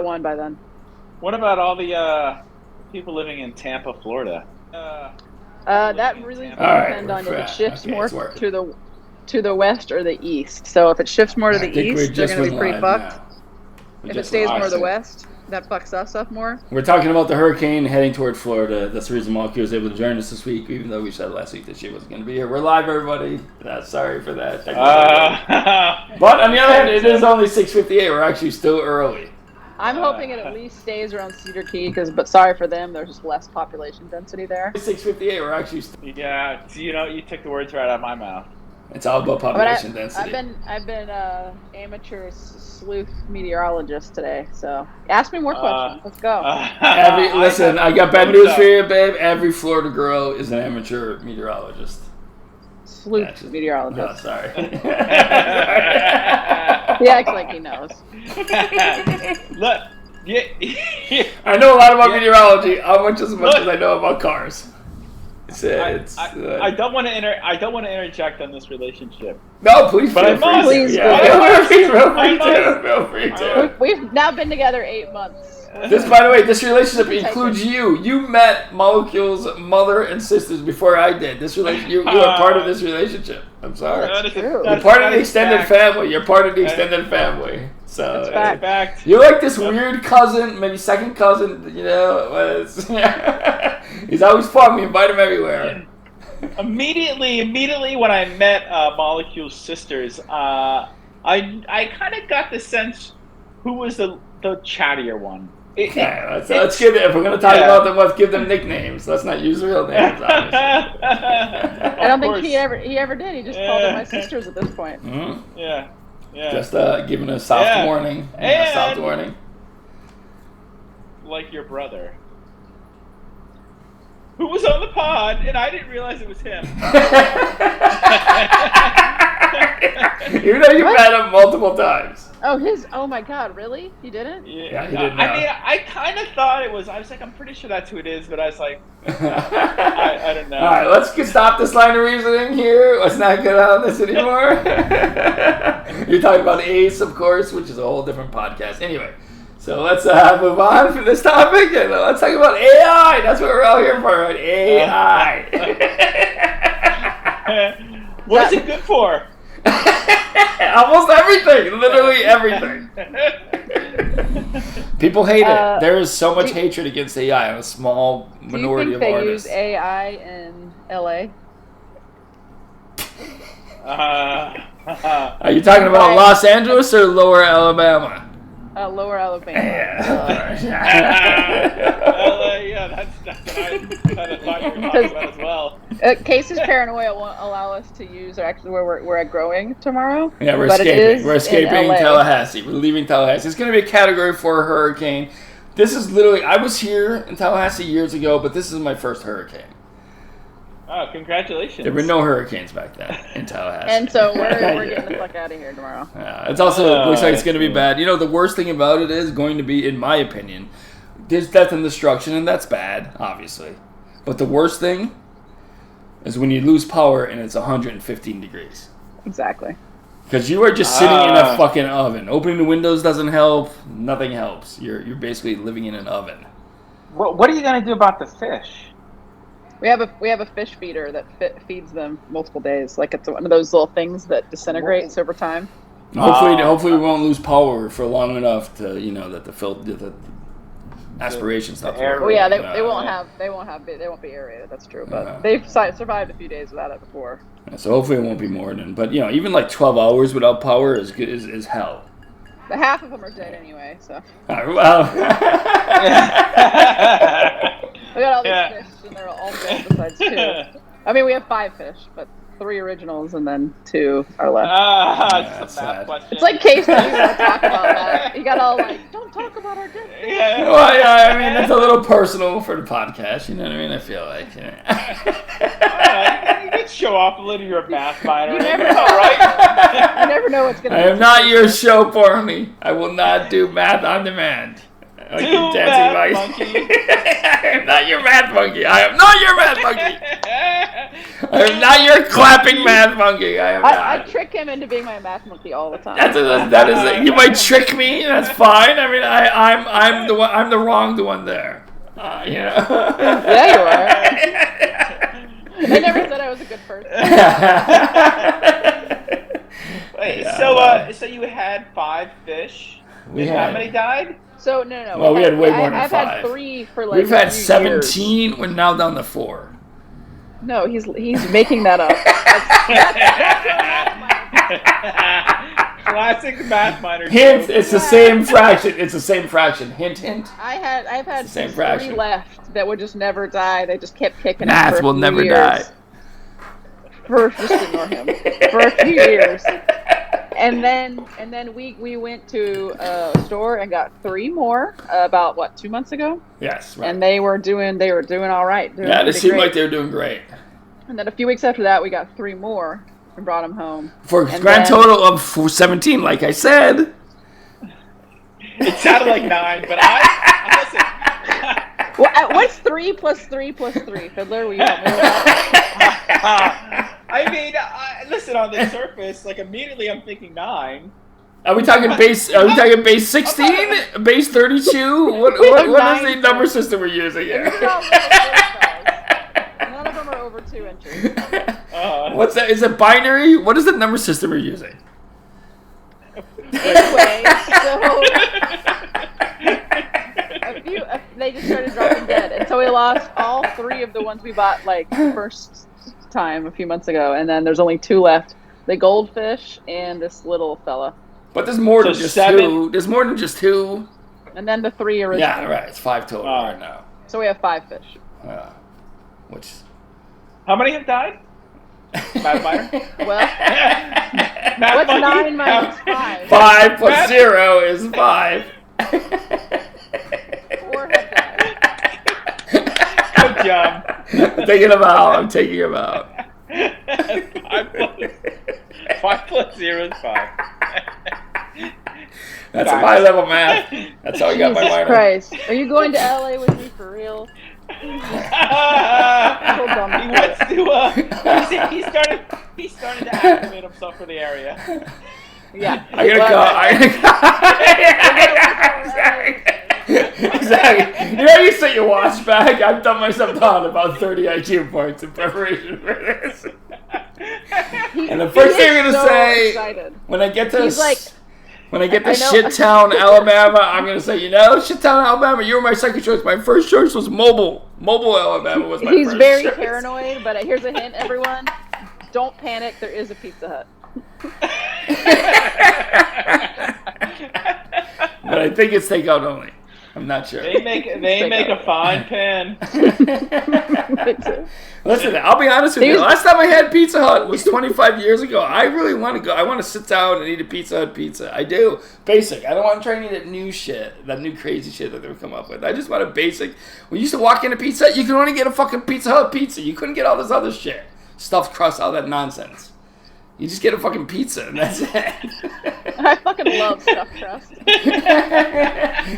one by then. What about all the people living in Tampa, Florida? That really will All right, depend on if we're it shifts okay, more it's working. to the west or the east. So if it shifts more to the I think we're east, they're just going to be went pretty live fucked. now. We If it just stays went more to the live. west, that fucks us up more. We're talking about the hurricane heading toward Florida. That's the reason Malky was able to join us this week, even though we said last week that she wasn't going to be here. We're live, everybody. Sorry for that. But on the other hand, it is only 6:58. We're actually still early. I'm hoping it at least stays around Cedar Key, but sorry for them, there's just less population density there. 6:58. We're actually. Yeah, you took the words right out of my mouth. It's all about population density. I've been amateur sleuth meteorologist today, so ask me more questions. Let's go. Listen, I got bad news for you, babe. Every Florida girl is an amateur meteorologist. Sleuth meteorologist. Oh, sorry. He acts like he knows. Look, I know a lot about meteorology, almost as much as I know about cars. I don't want to interject on this relationship. No, please. But I must. Please Feel free to. We've now been together 8 months. This, by the way, this relationship includes you. You met Molecule's mother and sisters before I did. This you are part of this relationship. I'm sorry. True. You're part of the extended family. You're part of the extended family. So That's fact. you're like this weird cousin, maybe second cousin. You know, he's always fun. We invite him everywhere. Immediately when I met Molecule's sisters, I kind of got the sense who was the chattier one. Let's give it. If we're gonna talk about them, let's give them nicknames. Let's not use real names. Obviously. I don't think he ever did. He just called them my sisters at this point. Mm-hmm. Yeah. Just giving a soft warning. A soft warning. Like your brother, who was on the pod, and I didn't realize it was him. Even though you met him multiple times. Oh my God, really? You didn't? Yeah, he didn't know. I mean, I kind of thought it was. I was like, I'm pretty sure that's who it is, but I was like, I don't know. All right, let's stop this line of reasoning here. Let's not get on this anymore. You're talking about Ace, of course, which is a whole different podcast. Anyway, so let's move on from this topic and let's talk about AI. That's what we're all here for, right? AI. What's it good for? Almost everything. Literally everything. People hate it. There is so much hatred against AI on a small minority of artists. Do you think they use AI in LA? Are you talking about Los Angeles or Lower Alabama? Lower Alabama. Yeah, that's what I kind of thought you were talking about as well. Case's paranoia won't allow us to use actually where we're growing tomorrow. Yeah, we're but escaping. We're escaping in Tallahassee. We're leaving Tallahassee. It's going to be a Category 4 hurricane. This is literally, I was here in Tallahassee years ago, but this is my first hurricane. Oh, congratulations. There were no hurricanes back then in Tallahassee. And so we're getting the fuck out of here tomorrow. It's also, looks like it's going to be bad. You know, the worst thing about it is going to be, in my opinion, there's death and destruction, and that's bad, obviously. But the worst thing is when you lose power and it's 115 degrees. Exactly. Because you are just sitting in a fucking oven. Opening the windows doesn't help. Nothing helps. You're basically living in an oven. What are you going to do about the fish? We have a fish feeder that feeds them multiple days. Like it's one of those little things that disintegrates over time. Hopefully we won't lose power for long enough to that the aspiration stops. Oh yeah, they won't be aerated. That's true, but they've survived a few days without it before. So hopefully it won't be more than. But even like 12 hours without power is good is hell. But half of them are dead anyway, so. Well. We got all these fish, and they're all dead besides 2. I mean, we have 5 fish, but 3 originals and then 2 are left. It's a math question. It's like Case doesn't want to talk about that. He got all like, don't talk about our death. Yeah. Well, yeah, I mean, it's a little personal for the podcast, you know what I mean? I feel like. You can show off a little you're a math minor. You never know, right? You never know what's going to I am not your show for me. I will not do math on demand. I am not your math monkey. I am not your math monkey. I am not your clapping math monkey. I am I not. trick him into being my math monkey all the time. That is. You might trick me. That's fine. I mean, I'm the one. I'm the wrong one there. You know. Yeah, you are. They never said I was a good person. Wait, Yeah, so you had 5 fish. We How had- many died? So no. Well, we had way more than I've 5. had 3 for like. We've had a few 17. years. We're now down to 4. No, he's making that up. Classic math minor. Hint: joke. it's the same fraction. It's the same fraction. Hint, hint. I've had It's the same 3 fraction. left that would just never die. They just kept kicking. Math it for a will few never years. die. Just ignore him for a few years, and then we went to a store and got 3 more about 2 months ago, Yes, right. and they were doing all right. Yeah, they seemed like they were doing great. And then a few weeks after that, we got 3 more and brought them home. For a And grand then- total of 17, like I said. It sounded like 9, but listen. Well, what's 3 plus 3 plus 3? Fiddler, will you help me with that? I mean, listen. On the surface, like immediately, I'm thinking 9. Are we talking base? Are we talking base 16? Base 32? What is the number system we're using And these here? are all little fellas. None of them are over 2 inches. What's that? Is it binary? What is the number system we're using? Anyway, so they just started dropping dead, and so we lost all 3 of the ones we bought first time a few months ago, and then there's only 2 left: the goldfish and this little fella, But there's more So than just 7. 2. There's more than just 2. and then the 3 original. Yeah, right. It's 5 total right now. So we have 5 fish. Which? How many have died? Math minor. Well, Math what's monkey? 9 minus 5? 5 plus 0 is 5. 4 have died. Good job. I'm taking them out. I'm taking them out. 5 plus 0 is 5. That's a high level math. That's how I got my Jesus minor. Christ. Are you going to LA with me for real? He wants to. He's starting to acclimate himself for the area. Yeah. I gotta go. Exactly. You know, you set your watch back. I've done myself down about 30 IQ points in preparation for this. And the first thing I'm gonna say when I get to He's like, when I get to I know- Shittown, Alabama, I'm gonna say, Shittown, Alabama, you were my second choice. My first choice was Mobile. Mobile, Alabama was my he's first very choice. paranoid, but here's a hint, everyone. Don't panic. There is a Pizza Hut. But I think it's takeout only. I'm not sure. They make a fine pan. Listen, I'll be honest with you. Last time I had Pizza Hut was 25 years ago. I really want to go. I want to sit down and eat a Pizza Hut pizza. I do. Basic. I don't want to try and eat that new shit, that new crazy shit that they've come up with. I just want a basic. When you used to walk into Pizza Hut, you could only get a fucking Pizza Hut pizza. You couldn't get all this other shit. Stuffed crust, all that nonsense. You just get a fucking pizza and that's it. I fucking love stuffed crust.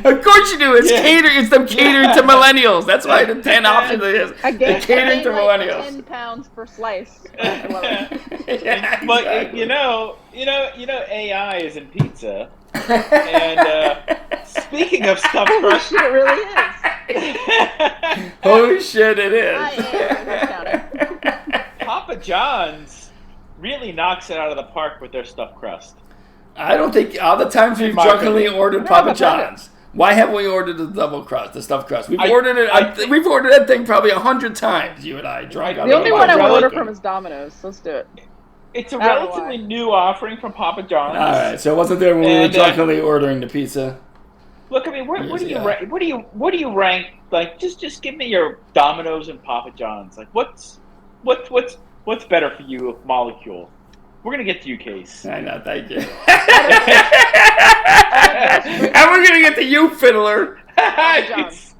Of course you do. It's catering. It's them catering to millennials. That's why the 10 options is. They're catering to millennials. 10 pounds per slice. I love it. Yeah, But exactly. you know, AI is in pizza. And speaking of stuffed Holy crust, shit, it really is. Holy shit, it is. I am counting. Papa John's really knocks it out of the park with their stuffed crust. I don't think all the times we've In my drunkenly opinion. ordered No, Papa I've had it. John's. Why haven't we ordered the double crust, the stuffed crust? We've I- ordered it. I think- we've ordered that thing probably 100 times. You and I drunk. The The only one I would order Relic. from is Domino's. Let's do it. It's a I don't know relatively why. new offering from Papa John's. All right, so it wasn't there when we were And, drunkenly ordering the pizza. Look, I mean, what do you Yeah. rank? What do you rank? Like, just give me your Domino's and Papa John's. Like, what's better for you, Molecule? We're gonna get to you, Case. I know, thank you. And we're gonna get to you, Fiddler. John's.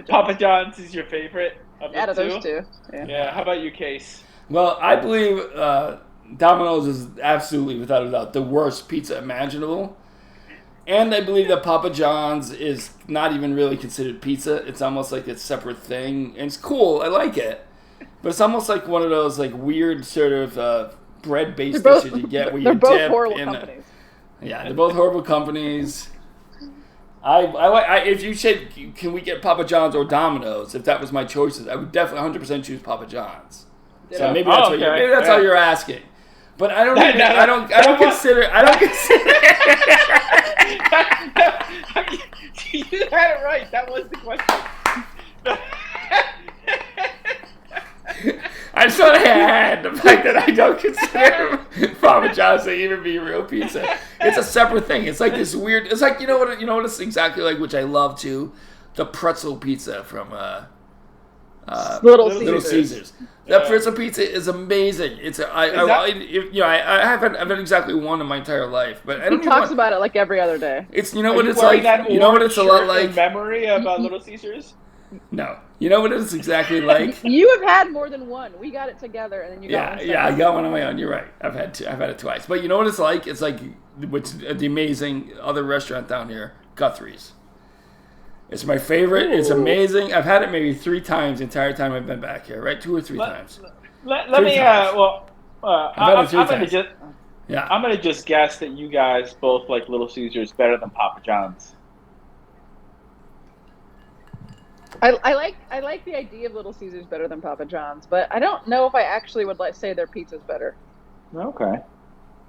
Papa John's is your favorite of the Out of two? those 2. Yeah. Yeah. How about you, Case? Well, I believe Domino's is absolutely, without a doubt, the worst pizza imaginable. And I believe that Papa John's is not even really considered pizza. It's almost like a separate thing. And it's cool. I like it. But it's almost like one of those like weird sort of bread-based They're both- dishes you get where They're you both dip horrible in. companies. Yeah, they're both horrible companies. I if you said can we get Papa John's or Domino's, if that was my choices, I would definitely 100% choose Papa John's. So Ditto. maybe that's okay. all you're asking. But I don't even, I don't consider You had it right. That was the question. I just want to add the fact that I don't consider Papa John's to even be real pizza. It's a separate thing. It's like this weird. It's like you know what it's exactly like, which I love too, the pretzel pizza from Little Little Caesars. Caesars. That pretzel pizza is amazing. It's I haven't had exactly one in my entire life, but I He don't even talks want, about it like every other day. it's you know Are what you it's wearing like. that You know what orange it's a lot shirt like. in memory of Little Caesars? No, you know what it's exactly like. You have had more than one. We got it together, and then you got one. Yeah, I got one on my own. You're right. I've had it twice. But you know what it's like? It's like the amazing other restaurant down here, Guthrie's. It's my favorite. It's Ooh. amazing. I've had it maybe 3 times the entire time I've been back here. Right, 2 or 3 times. Let 3 me. times. I'm gonna just. Yeah. I'm gonna just guess that you guys both like Little Caesars better than Papa John's. I like the idea of Little Caesars better than Papa John's, but I don't know if I actually would say their pizza's better. Okay.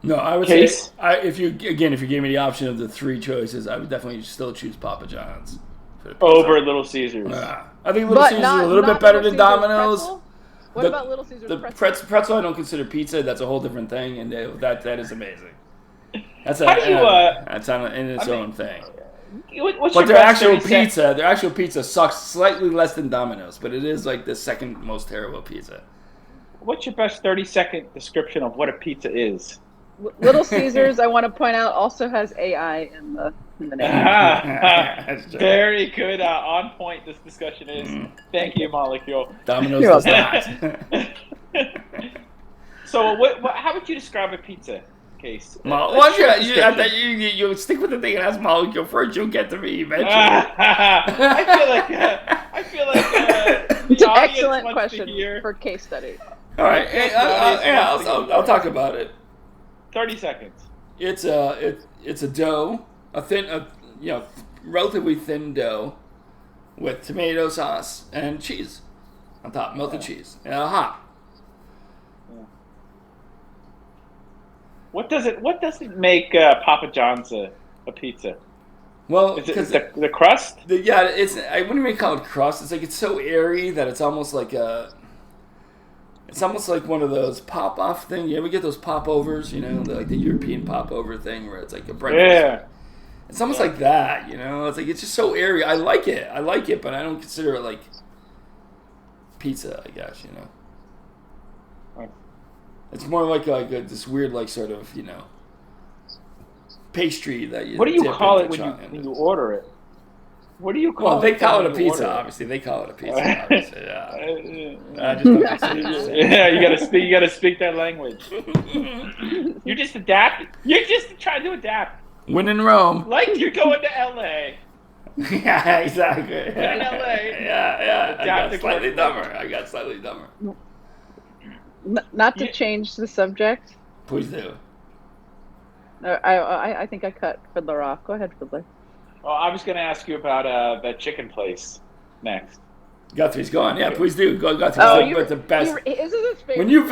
No, I would Case? say if you gave me the option of the 3 choices, I would definitely still choose Papa John's for the pizza. Over Little Caesars. I think Little Caesars is a little bit better Little than Caesars Domino's. pretzel? What The- about Little Caesars The pretzel? pretzel I don't consider pizza. That's a whole different thing, and that is amazing. That's How do you, that's in its own thing. What's But your best 30 their actual pizza sucks slightly less than Domino's, but it is like the second most terrible pizza. What's your best 30-second description of what a pizza is? Little Caesars, I want to point out, also has AI in the name. That's true. Very good. On point this discussion is. Thank you, Molecule. Domino's You're does welcome. not. So, how would you describe a pizza, Case? You stick with the thing and ask Molecule first. You'll get to me eventually. I feel like It's the an audience excellent wants question to hear for case study. All right, I'll talk about it. 30 seconds. It's a dough, relatively thin dough, with tomato sauce and cheese on top, melted cheese, and hot. What does it make Papa John's a pizza? Well, Is it because the crust? I wouldn't even call it crust. It's like it's so airy that it's almost like one of those pop-off things. You ever get those pop-overs, like the European pop-over thing where it's like a breakfast. Yeah. It's almost like that, It's like it's just so airy. I like it, but I don't consider it like pizza, I guess, Right. It's more like this weird, like sort of, pastry that you. What do you dip call it into when you order it? What do you call it? Well, they call it a when you pizza. order it? Obviously, they call it a pizza. Obviously, yeah. I Yeah, just don't consider it the same. you gotta speak that language. You're just adapting. You're just trying to adapt. When in Rome. Like you're going to LA. Yeah, exactly. In LA. Yeah. Adapt I got slightly dumber. Not to change the subject. Please do. I think I cut Fiddler off. Go ahead, Fiddler. Well, I was gonna ask you about that chicken place next. Guthrie's going. Yeah, please do. Go Guthrie's. It's the best. This is his favorite. When you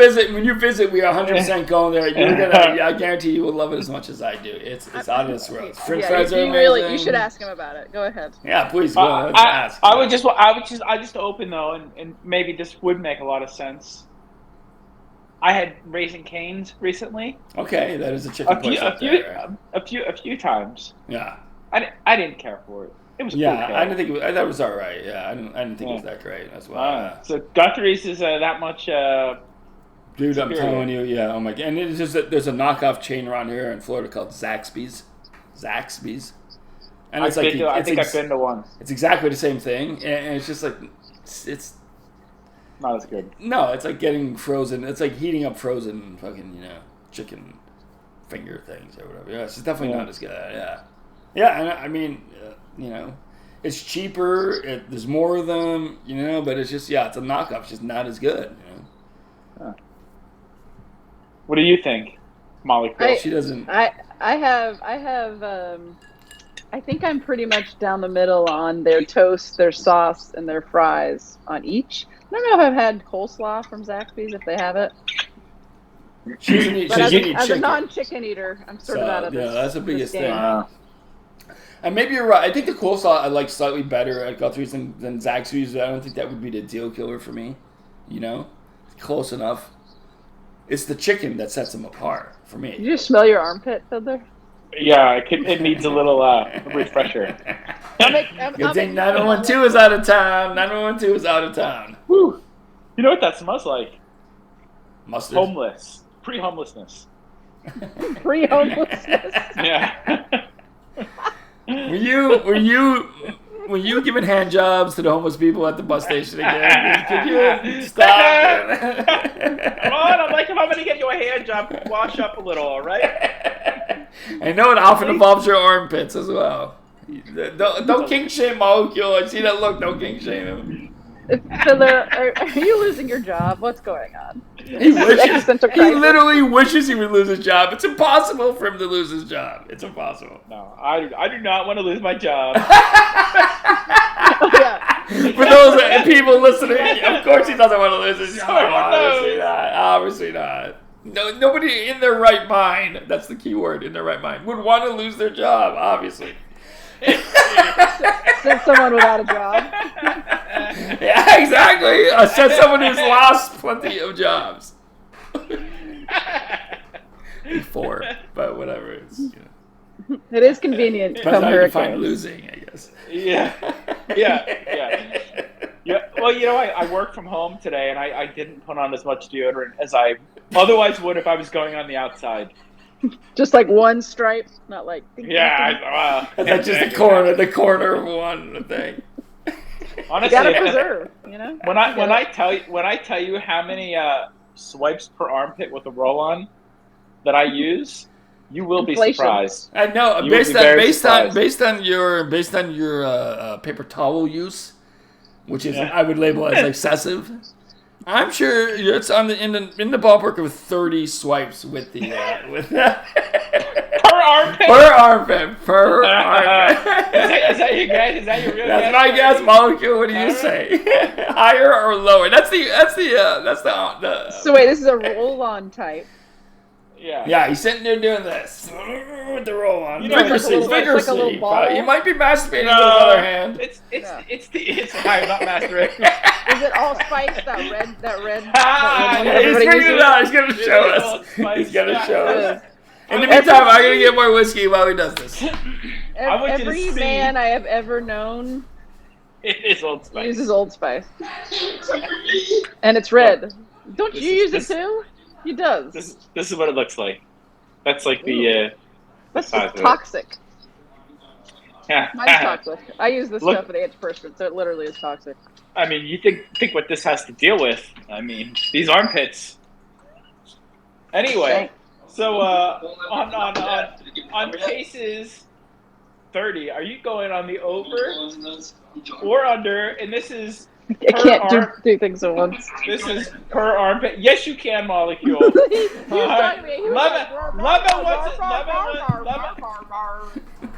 visit, we are 100% going there. You're gonna. I guarantee you will love it as much as I do. It's out of this world. French fries are amazing. You should ask him about it. Go ahead. Yeah, please go. Let's ask. I just open though, and maybe this would make a lot of sense. I had Raising Cane's recently. Okay, that is a chicken place up there. A few times. Yeah. I didn't care for it. It was Yeah, okay. I didn't think it was. That was all right. Yeah, I didn't think it was that great as well. So Guthrie's is that much. Dude, I'm superior. telling you, yeah. Oh my god! And it's just that there's a knockoff chain around here in Florida called Zaxby's. And it's I think I've been to one. It's exactly the same thing, and it's just like it's Not as good. no, it's like getting frozen. It's like heating up frozen fucking chicken finger things or whatever. Yeah, it's definitely not as good. Yeah, and I mean It's cheaper. There's more of them, but it's just, it's a knockoff. It's just not as good. What do you think, Molly? She doesn't. I have. I think I'm pretty much down the middle on their toast, their sauce, and their fries on each. I don't know if I've had coleslaw from Zaxby's, if they have it. She doesn't eat, But as a chicken. non-chicken eater, I'm sort of out of this. Yeah, that's the biggest this thing. game. And maybe you're right. I think the coleslaw I like slightly better at Guthrie's than Zaxby's. I don't think that would be the deal killer for me. Close enough. It's the chicken that sets them apart for me. Did you just smell your armpit, Fiddler? Yeah, it needs a little refresher. Good thing 912 is out of town. 912 is out of town. Whew. You know what that smells like? Mustard. Homeless. Pre-homelessness. Pre-homelessness. Yeah. Were you giving hand jobs to the homeless people at the bus station again? Could you stop? Come on, I'm going to get you a hand job. Wash up a little, all right? I know it often involves your armpits as well. Don't king shame Molecule. I see that look. Don't king shame him. Fiddler, are you losing your job? What's going on? He Existential crisis. literally wishes he would lose his job. It's impossible for him to lose his job. It's impossible. No, I do not want to lose my job. Oh, yeah. For those people listening, of course he doesn't want to lose his job. Obviously Obviously not. No, nobody in their right mind, that's the key word, in their right mind, would want to lose their job, obviously. Send someone without a job. Yeah, exactly. Said someone who's lost plenty of jobs. Before, but whatever. It's, It is convenient. depends Come how you define hurricanes. losing, I guess. Yeah. Well, I work from home today, and I didn't put on as much deodorant as I otherwise would if I was going on the outside. Just like one stripe, not like. Yeah, That's just the corner of one thing. Honestly, You gotta preserve, When I tell you how many swipes per armpit with a roll-on that I use, you will be Inflation. surprised. I know. You would be very surprised. Based on your paper towel use, which is I would label as excessive. I'm sure it's in the ballpark of 30 swipes with the Per armpit. per armpit. Is that your guess? Is that your real That's guess? my guess, Molecule. What do you say? Higher or lower? That's the. So wait, this is a roll-on type. Yeah. Yeah, he's sitting there doing this with the roll on. You know, Vigorously, it's like a little vigorously. ball. He might be masturbating with his other hand. It's I'm not mastering. Is it all spiced? That red. Ah, one yeah, that He's everybody figured uses? it out. He's going to show It's us. all spiced. He's going to show Yeah. us. In the meantime, I'm going to get more whiskey while he does this. I want you to Every see. man I have ever known It is Old Spice. uses Old Spice, and it's red. Don't This you is- use it too? He does. This is what it looks like. That's like the That's size just of it. toxic. yeah. Mine's toxic. I use this Look- stuff for the antiperspirant, so it literally is toxic. I mean, you think what this has to deal with? I mean, these armpits. Anyway, so on cases 30, are you going on the over or under? And this is I can't do things at once. this is per armpit. Yes, you can, Molecule. He was talking to me. He was like,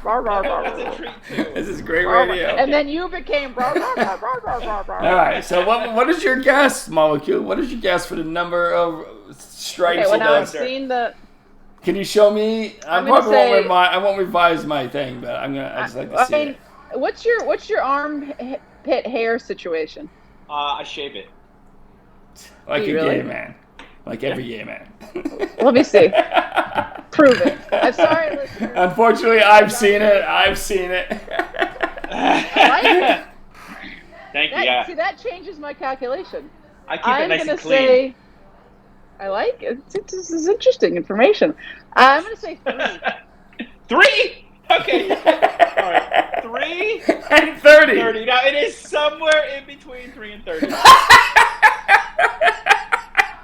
That's a treat too. This is great radio. and then you became. All right, so what is your guess, Molecule? What is your guess for the number of stripes Okay, well he now I've does? seen the. Can you show me? I I'm gonna probably say- I won't revise my thing, but I just like to see it. What's your armpit hair situation? I shave it. Like Do a you really? gay man. Like every gay man. Let me see. Prove it. I'm sorry, listeners. Unfortunately, I've seen it. I've seen it. Right? Thank you. Yeah. See, that changes my calculation. I keep it I'm nice gonna and clean. say. I like it. This is interesting information. I'm gonna say 3. 3? Okay. All right. 3 And 30. 30. Now it is somewhere in between 3 and 30.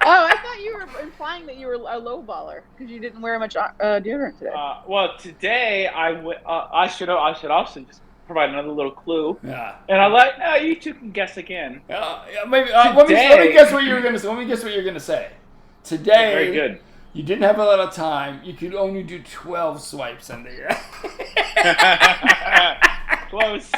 Oh, I thought you were implying that you were a low baller because you didn't wear much deodorant today. Well, today I should also just provide another little clue. Yeah. And I'm like, no, you two can guess again. Yeah, maybe. Let me guess what you're gonna say. Let me guess what you're gonna say. Today, Very good. you didn't have a lot of time. You could only do 12 swipes in the year. Close.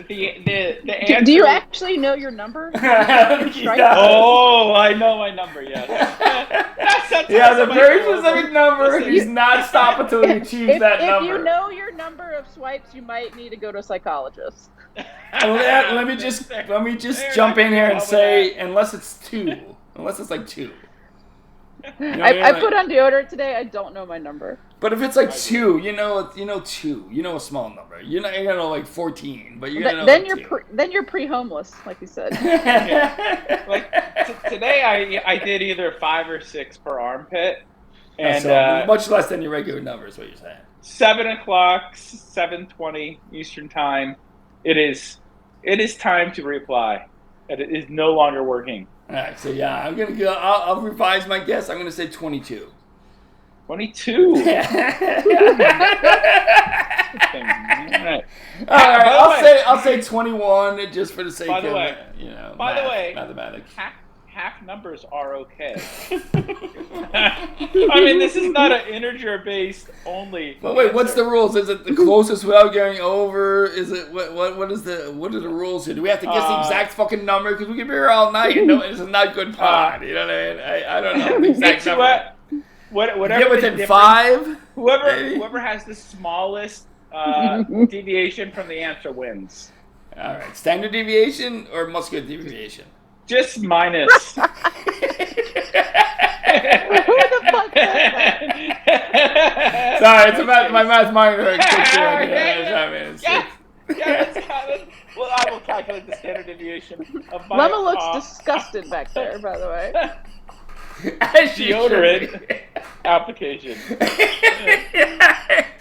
The answer. Do you actually know your number? Oh, I know my number. Yes. Yeah, the very specific number. He's not stop until he achieves that number. If you know your number of swipes, you might need to go to a psychologist. Let me just jump in here and say, unless it's like 2. You know I put on deodorant today. I don't know my number. But if it's like 2, you know 2, you know a small number. You're gonna know like 14, but you're gonna know then like then you're pre-homeless, like you said. Yeah. Like today, I did either 5 or 6 per armpit, and so much less than your regular number is what you're saying. 7:00, 7:20 Eastern time. It is time to reapply. It is no longer working. All right, so yeah, I'm gonna go. I'll revise my guess. I'm gonna say 22. 22. All right. Right. I'll say 21 just for the sake of way, mathematics. Half numbers are okay. I mean, this is not an integer-based only. But wait, what's the rules? Is it the closest without going over? Is it what are the rules here? Do we have to guess the exact fucking number? Because we could be here all night. This is not good pod. You know what I mean? I don't know the exact number. Whatever. Get within 5. Whoever has the smallest deviation from the answer wins. All right, standard deviation or muscular deviation? Just minus. Who the fuck does that? Sorry, it's my math minor. Well, I will calculate the standard deviation of my Lemma looks disgusted back there, by the way. Deodorant application.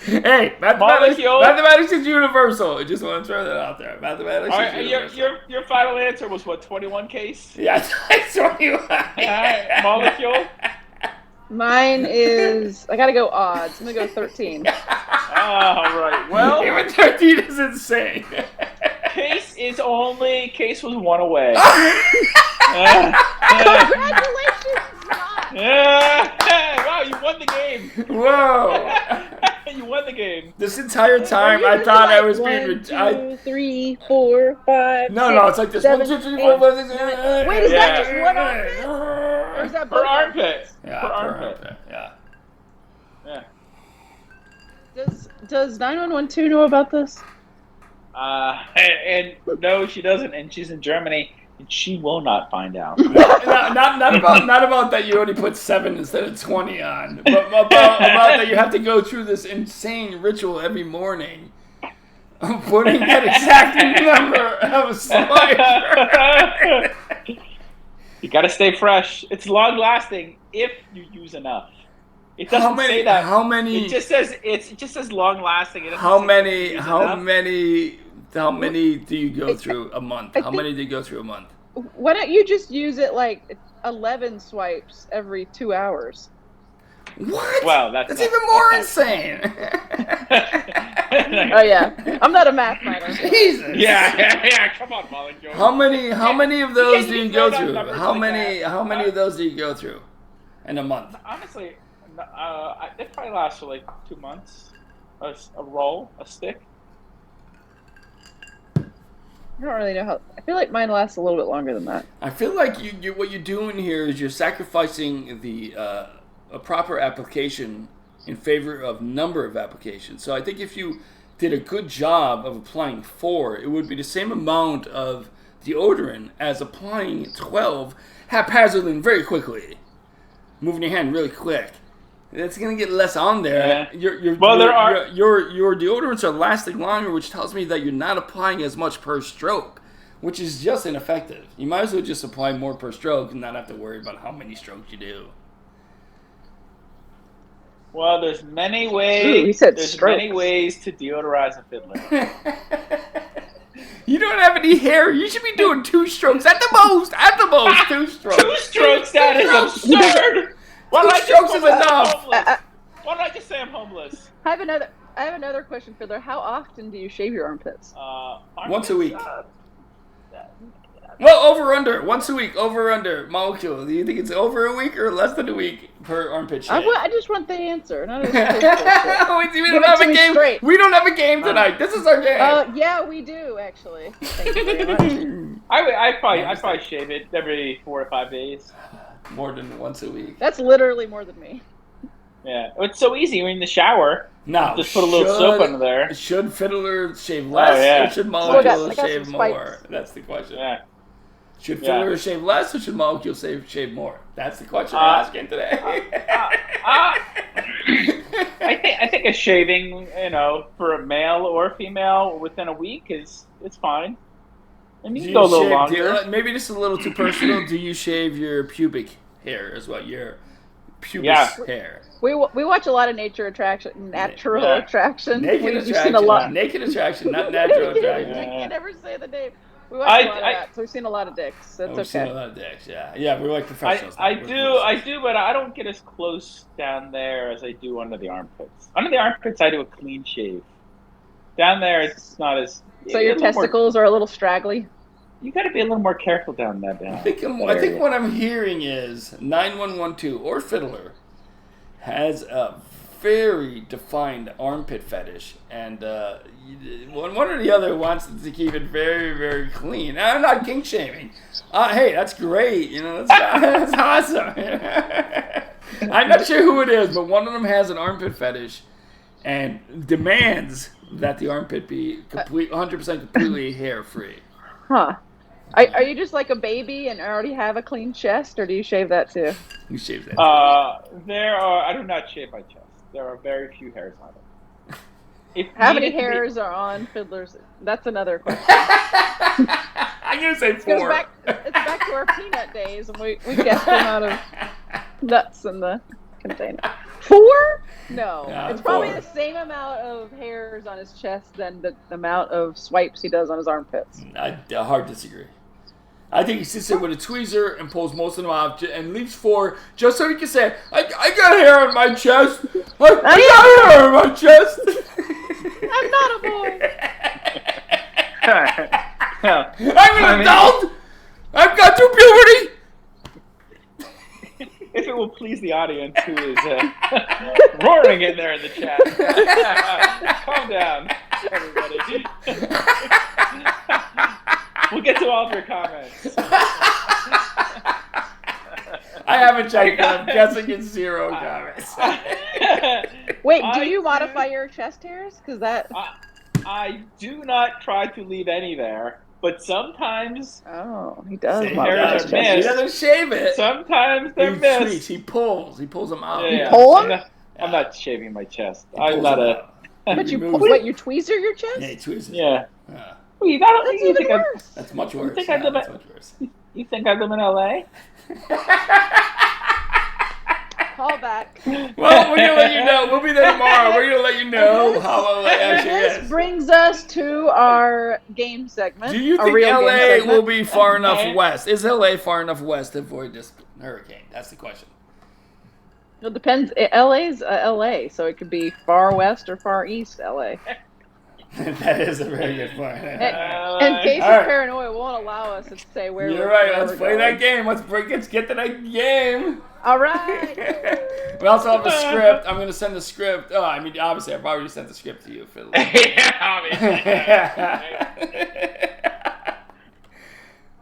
Hey, mathematics is universal. I just want to throw that out there. Mathematics is universal. Your final answer was what, 21 case? Yeah, it's 21. All right, molecule? Mine is, I gotta go odds. I'm gonna go 13. All right, well. Even 13 is insane. Case was 1 away. Congratulations, Rob! Wow, you won the game. Whoa. You won the game. This entire time, I thought I was being... 1, 2, 3, 4, 5. No, it's like this. 7, 1, 2, 3, 4, 5, 6, 7, 8. Wait, is that just one armpit? Or is that Per both armpit. Yeah, Per armpit. Yeah. Does 9112 know about this? And no, she doesn't, and she's in Germany, and she will not find out. not about that you only put 7 instead of 20 on, but about that you have to go through this insane ritual every morning of putting that exact number of swipes. You gotta stay fresh. It's long lasting if you use enough. It doesn't say that. How many? It just says long lasting. How many do you go through a month? How many do you go through a month? Why don't you just use it like 11 swipes every 2 hours? What? Well, that's even more insane. Oh yeah, I'm not a math minor. Jesus. Yeah. Come on, molecule. How many of those do you go through? How like many of those do you go through in a month? Honestly, it probably lasts for like 2 months. A roll, a stick. I don't really know how. I feel like mine lasts a little bit longer than that. I feel like you what you're doing here is you're sacrificing a proper application in favor of number of applications. So I think if you did a good job of applying 4, it would be the same amount of deodorant as applying 12 haphazardly and very quickly, moving your hand really quick. It's gonna get less on there. Yeah. Your deodorants are lasting longer, which tells me that you're not applying as much per stroke, which is just ineffective. You might as well just apply more per stroke and not have to worry about how many strokes you do. Well, there's many ways. Ooh, he said there's strokes. many ways to deodorize a fiddler. You don't have any hair. You should be doing 2 strokes at the most. 2 strokes. 2 strokes? That is absurd. 2 strokes is enough. Why don't I just say I'm homeless? I have I have another question, Fiddler. How often do you shave your armpits? Once a week. uh, Well, over or under. Once a week, over or under. Molecule. Do you think it's over a week or less than a week per armpit shave? I just want the answer. Not a we don't Give it have to a me game. straight. We don't have a game tonight. This is our game. Yeah, we do actually. Thank you very much. I'd probably shave it every 4 to 5 days. More than once a week. That's literally more than me. Yeah, it's so easy. We're in the shower. Now, Just put a little soap under there. Should Fiddler shave less yeah. or should I Molecule got shave some more? spikes. That's the question. Yeah. Should Yeah. Fiddler shave less or should Molecule shave more? That's the question we're asking today. I think a shaving, for a male or female within a week is fine. And you Do can go a you little shave- longer. maybe just a little too personal. Do you shave your pubic hair as well? Your pubis Yeah. hair. We watch a lot of natural attraction. Naked We've seen attraction. a lot. Naked attraction, not natural I attraction. can't ever say the name. We watch a lot of that, so we've seen a lot of dicks. That's We've seen a okay. lot of dicks, yeah. Yeah, we're like professionals. I We're do, professionals. but I don't get as close down there as I do under the armpits. Under the armpits, I do a clean shave. Down there, it's not as. So your testicles are a little straggly. You got to be a little more careful down that. I think what I'm hearing is 9112 or Fiddler has a very defined armpit fetish, and one or the other wants to keep it very, very clean. I'm not kink shaming. Hey, that's great. That's awesome. I'm not sure who it is, but one of them has an armpit fetish and demands that the armpit be 100% completely hair free. Huh. Are you just like a baby and already have a clean chest, or do you shave that too? You shave that. I do not shave my chest. There are very few hairs on it. How many hairs are on Fiddler's? That's another question. I'm gonna say 4. It's back to our peanut days, and we guessed the amount of nuts in the container. 4? No, Yeah, it's probably 4. the same amount of hairs on his chest than the amount of swipes he does on his armpits. I hard disagree. I think he sits there with a tweezer and pulls most of them off and leaves 4 just so he can say, I got hair on my chest. I got hair on my chest. I'm not a boy. I'm an adult. I've got through puberty. If it will please the audience who is roaring in there in the chat. Calm down, everybody. We'll get to all of your comments. I haven't checked, but I'm guessing it's 0 comments. Wait, do you modify your chest hairs? Because that. I do not try to leave any there, but sometimes Oh, he does He modify his hairs are chest. missed. doesn't shave it. sometimes they're He missed. tweaks. He pulls them out. Yeah. pull 'em? I'm not shaving my chest. He I'm pulls not them a. out. But you Removes pull, it. what, you tweezer your chest? Yeah, he tweaks it. Yeah. Yeah. Well, you don't. That's You even think I, worse. That's much worse. think I live That's at- much worse. you think I live in LA? Call back. Well, we're gonna let you know. We'll be there tomorrow. We're gonna let you know how LA actually This is. brings us to our game segment. Do you a think real game LA segment. will be far enough Okay. west? Is LA far enough west to avoid this hurricane? That's the question. It depends. LA's LA, so it could be far west or far east LA. That is a very good point. And Casey's All right. paranoia won't allow us to say where You're we're right. where Let's we're play going. that game. Let's get to that game. All right. We also have a script. I'm gonna send the script. Oh, I mean, obviously, I've already sent the script to you, Phil.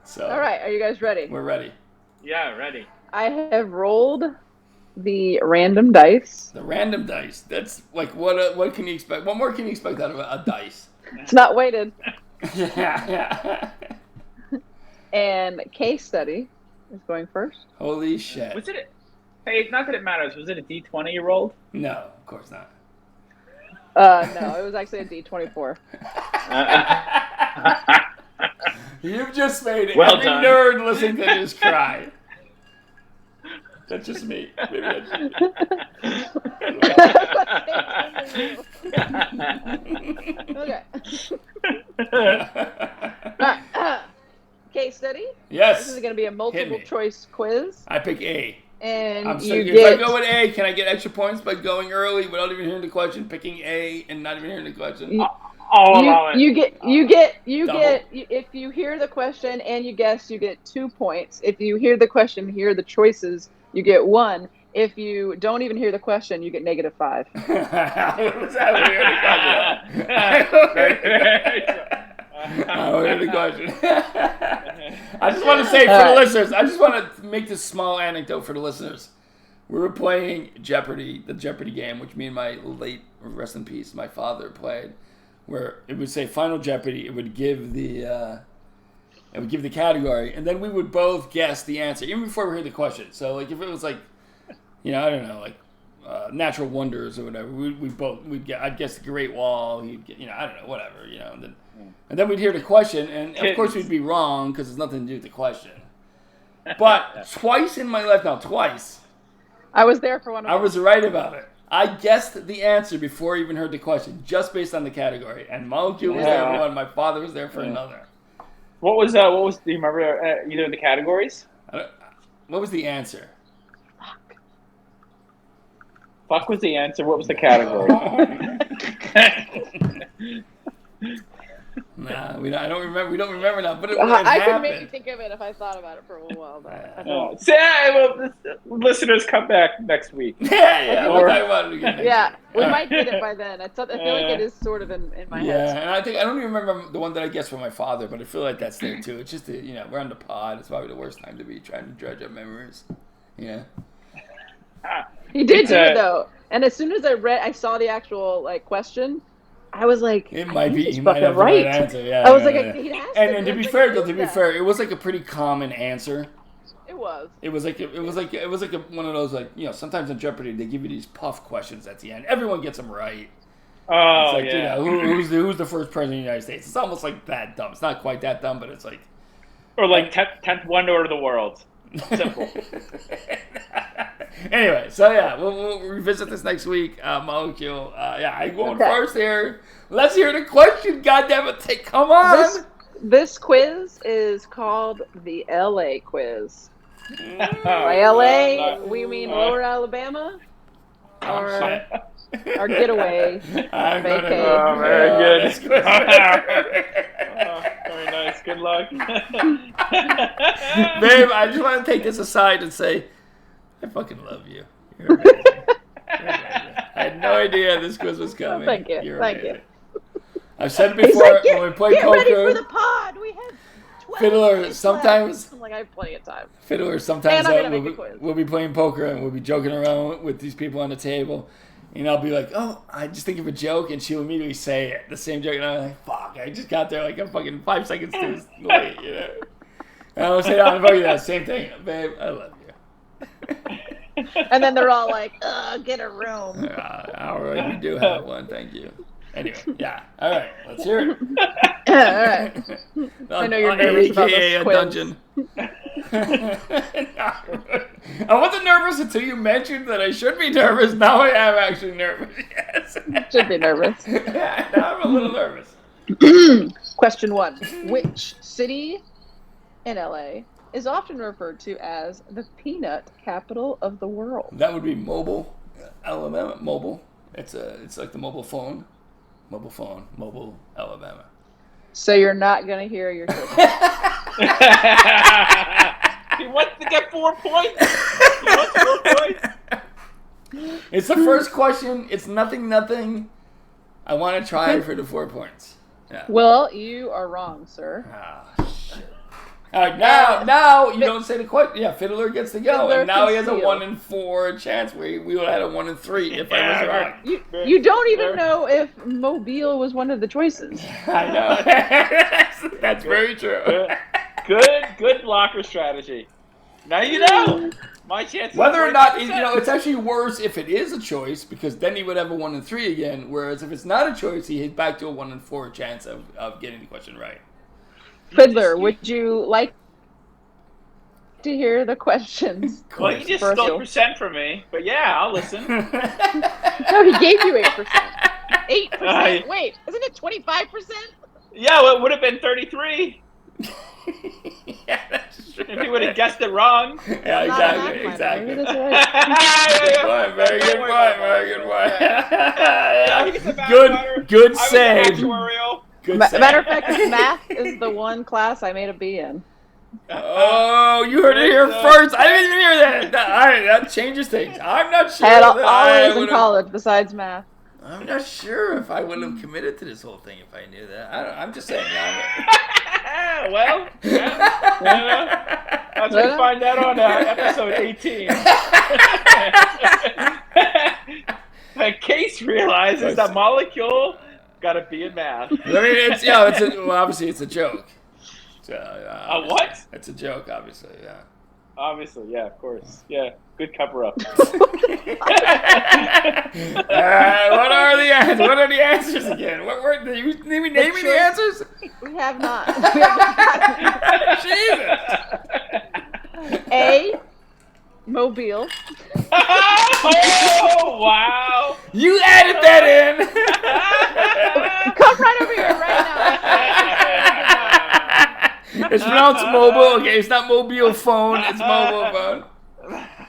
So, All right. Are you guys ready? we're ready. Yeah, ready. I have rolled the random dice. The random dice. That's like what can you expect? What more can you expect out of a dice? It's not weighted. Yeah. And case study is going first. Holy shit. Was it? Hey, not that it matters. Was it a D20 you rolled? No, of course not. No, it was actually a D24. You've just made Well every done. nerd listening to this cry. That's just me. Maybe Okay. that's- Case study. This Yes. is going to be a multiple me. choice quiz. I pick A. and I'm you sorry, get. if I go with A, can I get extra points by going early without even hearing the question, picking A and not even hearing the question? I'll allow it. You get Double. if you hear the question and you guess, you get 2 points. If you hear the question, hear the choices, you get 1. If you don't even hear the question, you get -5. Was that what you heard the question? I don't hear the question. I just want to say for the listeners, I just want to make this small anecdote for the listeners. We were playing Jeopardy, the Jeopardy game, which me and my late, rest in peace, my father played, where it would say Final Jeopardy. It would give the category, and then we would both guess the answer even before we heard the question. So like if it was like, I don't know, like natural wonders or whatever, I'd guess the Great Wall. He'd get, I don't know, whatever, and then we'd hear the question, and of course we'd be wrong because there's nothing to do with the question. But twice in my life now, I was there for one of them. I was right about it. I guessed the answer before I even heard the question, just based on the category. And Molecule was there for one. My father was there for another. What was? Do you remember either of the categories? What was the answer? Fuck was the answer. What was the category? Nah, I don't remember. We don't remember now. But it I could happened. maybe think of it if I thought about it for a little while. But I don't. Listeners, come back next week. Yeah, we'll talk about it again. We might get it by then. I feel like it is sort of in my head. Yeah, and I don't even remember the one that I guessed for my father, but I feel like that's there too. It's just we're on the pod. It's probably the worst time to be trying to dredge up memories. Yeah. He did do it though, and as soon as I saw the actual question, I was like, it might be. He might have the right answer. Yeah. I was like, he has to. And to be fair, it was like a pretty common answer. It was. It was like one of those sometimes in Jeopardy they give you these puff questions at the end. Everyone gets them right. Oh, it's like, who's the first president of the United States? It's almost like that dumb. It's not quite that dumb, but it's like. Or like 10th wonder of the world. Simple. Anyway, so we'll revisit this next week. Molecule. I'm going first here. Let's hear the question. Goddammit, come on. This quiz is called the LA quiz. By LA, we mean Lower Alabama, or our getaway vacay. Oh, very good. Very nice. Good luck. Babe, I just want to take this aside and say, I fucking love you. You're amazing. I had no idea this quiz was coming. Thank you. You're Thank amazing. you. I've said it before when we play poker. Get ready for the pod. We have 12 Fiddler, minutes sometimes. left. I'm like, I have plenty of time. Fiddler, sometimes And I'm gonna make a quiz. we'll be playing poker and we'll be joking around with these people on the table. And I'll be like, oh, I just think of a joke, and she'll immediately say it, the same joke, and I'm like, fuck, I just got there like a fucking 5 seconds too late, And I'll say, I'll fuck you that same thing, babe, I love you. And then they're all like, get a room. All right, we do have one, thank you. Anyway, all right, let's hear it. All right. I know you're nervous about this AKA a quiz. dungeon. I wasn't nervous until you mentioned that I should be nervous. Now I am actually nervous. Yes. Should be nervous. Now I'm a little nervous. Question 1. Which city in LA is often referred to as the peanut capital of the world? That would be Mobile, Alabama. Mobile. It's like the mobile phone. Mobile, Alabama. So you're not going to hear your choice. He wants to get 4 points. It's the first question. It's nothing. I want to try for the 4 points. Yeah. Well, you are wrong, sir. Oh, shit. All right, now you don't say the question. Yeah, Fiddler gets to go, Fiddler and now can he has a steal. 1 in 4 chance. We would have had a 1 in 3 if I was wrong. You don't even know if Mobile was one of the choices. I know. That's very true. Good blocker strategy. Now you know. My chance. Whether or not, it's actually worse if it is a choice, because then he would have a 1 in 3 again, whereas if it's not a choice, he's back to a 1 in 4 chance of getting the question right. Fiddler, would you like to hear the questions? Well, you just stole percent from me, but yeah, I'll listen. No, he gave you 8%. 8%? Wait, isn't it 25%? Yeah, well, it would have been 33. Yeah, that's true. If he would have guessed it wrong. Yeah, Not an exactly, Mac exactly. Maybe that's right. Good point. Very good Don't worry point. about Very that. good point. Yeah, he's a bad Good, butter. good I was save. actuarial. Good save. Matter of fact, math is the one class I made a B in. Oh, you heard it here first. I didn't even hear that. That changes things. I'm not sure. I had all that I A's in would've- college besides math. I'm not sure if I would have committed to this whole thing if I knew that. I'm just saying. Well, that's what we find out on episode 18. Case realizes that Molecule got a B in math. I mean, obviously it's a joke. So, what? It's a joke, obviously. Yeah. Obviously, yeah, of course. Yeah, good cover up. What are the answers? What are the answers again? What were you name me the answers? We have not. We have not. Jesus. A. Mobile. Oh, wow. You added that in. Come right over here right It's pronounced mobile. Okay, it's not mobile phone. It's mobile phone.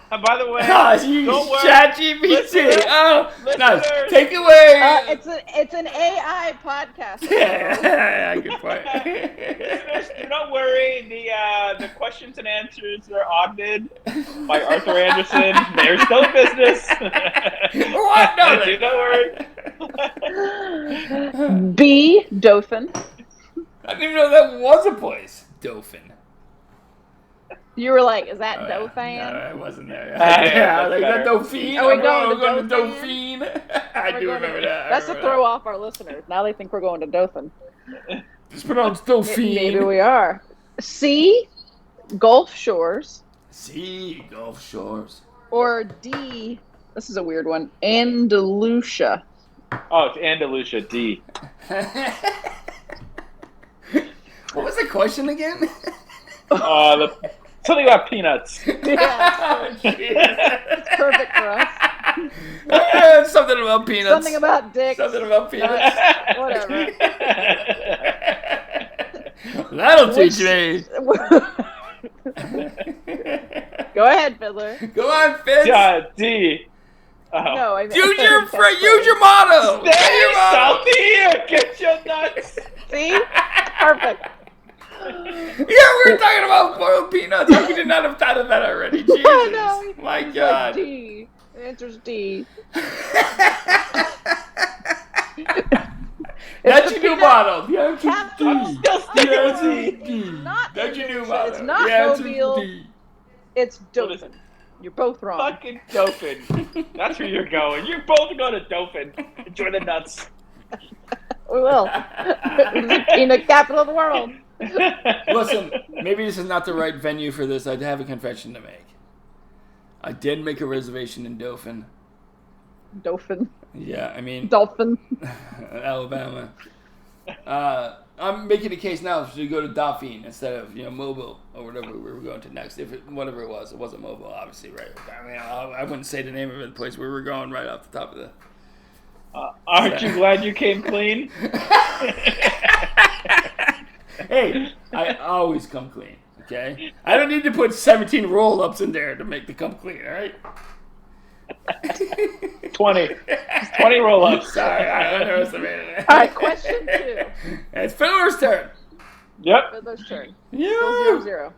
By the way, don't worry. ChatGPT. Listeners, Oh, nice. listeners. Take it away. now. It's an AI podcast. Yeah, good point. Listeners, do not worry. The questions and answers are audited by Arthur Anderson. They're still in business. What? No, Do not worry. B. Dauphin. I didn't even know that was a place. Dauphin. You were like, is that Oh, Dauphin? No, I wasn't there. Yeah, Like that's that better. Dauphine. Are we I'm going to Dauphine. I We're do going to- remember that. That's to throw off our listeners. Now they think we're going to Dauphin. It's pronounced Dauphine. Maybe we are. C. Gulf Shores. See, Gulf Shores. Or D. This is a weird one. Andalusia. Oh, it's Andalusia, D. What was the question again? Something about peanuts. Yeah, It's perfect for us. Something about peanuts. Something about dicks. Something about peanuts. Whatever. That'll teach me. Go ahead, Fiddler. Go on, Fitz. D. Oh. No, I mean, Use your motto. Say Stay your motto. salty here. Get your nuts. See? Perfect. Yeah, we were talking about boiled peanuts. How could you not have thought of that already? Jesus. I know. My Like God. D. The answer's D. That's the your new peanut motto. The answer's capital D. I'm still The sticking with answer's D. D. Not That's your new English, motto. it's not The answer's Mobile. D. It's What is Dauphin. You're both wrong. Fucking Dauphin. That's where you're going. You're both going to Dauphin. Enjoy the nuts. We will. It's the peanut capital of the world. Listen, maybe this is not the right venue for this. I have a confession to make. I did make a reservation in Dauphin. Dauphin. Yeah, I mean, Dolphin. Alabama. I'm making a case now to go to Dauphine instead of Mobile or whatever we were going to next. Whatever it wasn't Mobile, obviously, right? I mean, I wouldn't say the name of the place we were going right off the top of the. Aren't you glad you came clean? Hey, I always come clean. Okay, I don't need to put 17 roll-ups in there to make the come clean. All right. 20 roll-ups. Sorry, I underestimated it. All right, question 2. It's Fiddler's turn. Yep. Fiddler's turn. Yeah. Still 0-0.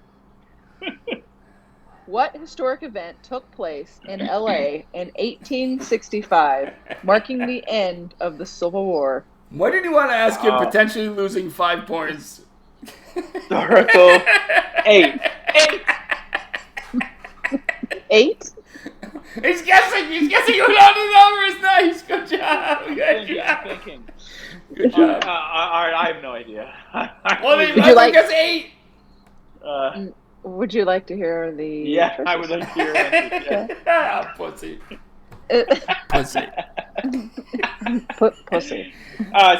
What historic event took place in LA in 1865, marking the end of the Civil War? Why did you want to ask him potentially losing 5 points? Oracle. 8. 8? He's guessing. He's guessing without the numbers. Nice. Good job. Good job. Thinking. Good job. All right, I have no idea. Well, then Would you like- guess 8. Would you like to hear the... Yeah, I would like to hear answers. Ah, pussy. Pussy. Pussy.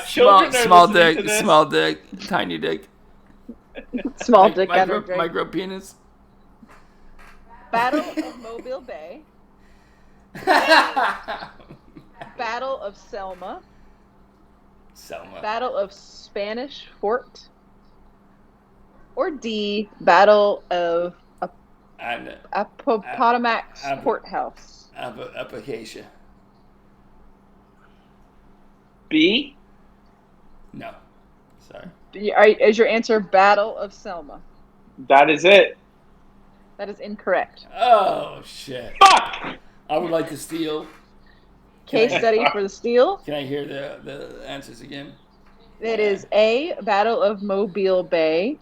Children are Small listening dick. to this. Small dick. Tiny dick. Small dick Micro, energy. micro penis. Battle of Mobile Bay. Battle of Selma. Selma. Battle of Spanish Fort. or D, Battle of And Appomattox App- Courthouse? Acacia. B. No. Sorry. Is your answer Battle of Selma? That is it. That is incorrect. Oh, shit. Fuck. I would like to steal. Case study for the steal. Can I hear the answers again? It is A, Battle of Mobile Bay.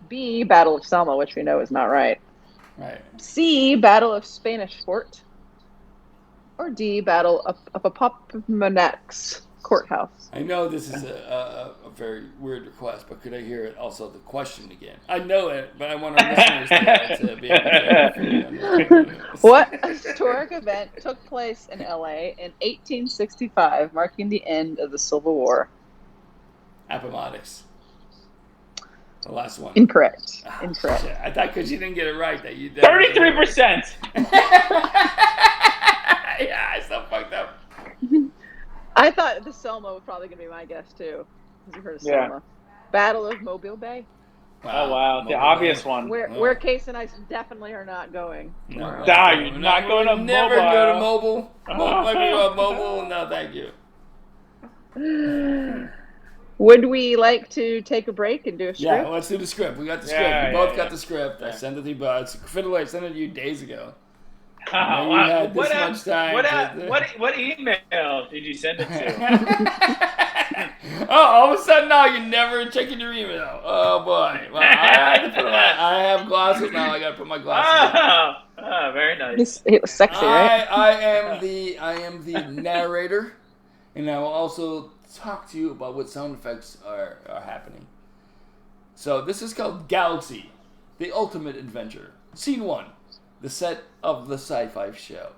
B, Battle of Selma, which we know is not right. Right. C, Battle of Spanish Fort. Or D, Battle of Appomattox Courthouse. I know this is a very weird request, but could I hear it also the question again? I know it, but I want our listeners to be able to. What historic event took place in LA in 1865, marking the end of the Civil War? Appomattox. The last one. Incorrect. Oh, Incorrect. shit. I thought because you didn't get it right that you. 33%. Yeah, I still fucked up. I thought the Selma was probably going to be my guess too. Because you heard of Yeah. Selma. Battle of Mobile Bay, Oh wow, the obvious one. where Case and I definitely are not going. No, Nah, you're not going to never mobile. go to mobile. Let me go to mobile. No, thank you. Would we like to take a break and do a script? Yeah, let's do the script. We got the script. Yeah, We both yeah, got yeah. the script. I sent it to you, but Fiddler, I sent it to you days ago. Oh, Now you wow. had this much time. What email did you send it to? Oh, all of a sudden now you're never checking your email. Oh boy. Well, I have glasses now. I gotta put my glasses on. Oh, very nice. It was sexy, right? I am the narrator, and I will also talk to you about what sound effects are happening. So this is called Galaxy, the Ultimate Adventure. Scene 1, the set of the sci-fi show.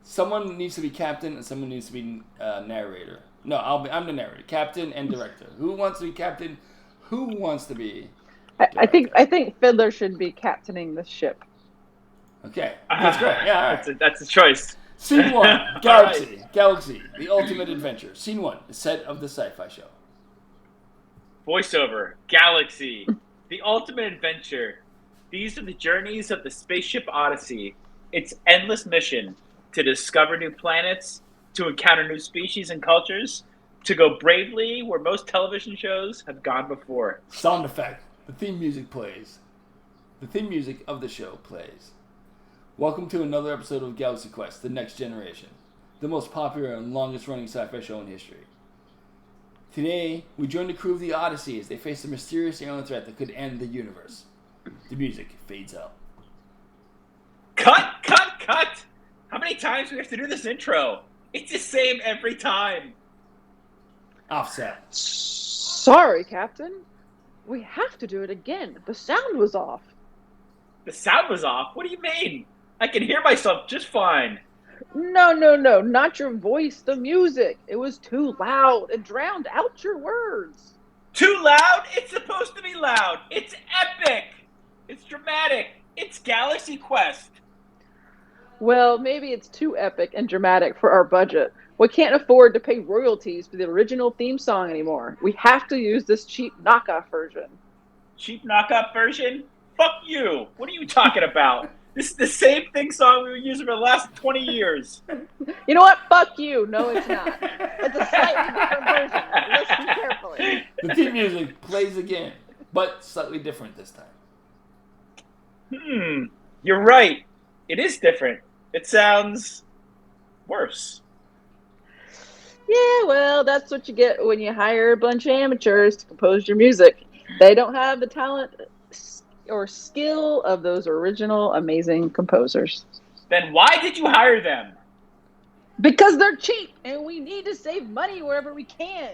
Someone needs to be captain and someone needs to be narrator. No, I'm the narrator, captain and director. Who wants to be captain? Who wants to be? I think Fiddler should be captaining the ship. Okay, that's great. Yeah, all right. That's a choice. Scene 1, Galaxy, Galaxy, the Ultimate Adventure. Scene 1, the set of the sci-fi show. Voiceover, Galaxy, the ultimate adventure. These are the journeys of the spaceship Odyssey. Its endless mission to discover new planets, to encounter new species and cultures, to go bravely where most television shows have gone before. Sound effect. The theme music plays. The theme music of the show plays. Welcome to another episode of Galaxy Quest, The Next Generation, the most popular and longest running sci-fi show in history. Today, we join the crew of the Odyssey as they face a mysterious alien threat that could end the universe. The music fades out. Cut! How many times do we have to do this intro? It's the same every time. Offset. Sorry, Captain. We have to do it again. The sound was off. The sound was off? What do you mean? I can hear myself just fine. No, not your voice, the music. It was too loud. It drowned out your words. Too loud? It's supposed to be loud. It's epic. It's dramatic. It's Galaxy Quest. Well, maybe it's too epic and dramatic for our budget. We can't afford to pay royalties for the original theme song anymore. We have to use this cheap knockoff version. Cheap knockoff version? Fuck you. What are you talking about? This is the same thing song we were using for the last 20 years. You know what? Fuck you. No, it's not. It's a slightly different version. Listen carefully. The theme music plays again, but slightly different this time. You're right. It is different. It sounds worse. Yeah, well, that's what you get when you hire a bunch of amateurs to compose your music. They don't have the talent or skill of those original amazing composers. Then why did you hire them? Because they're cheap and we need to save money wherever we can.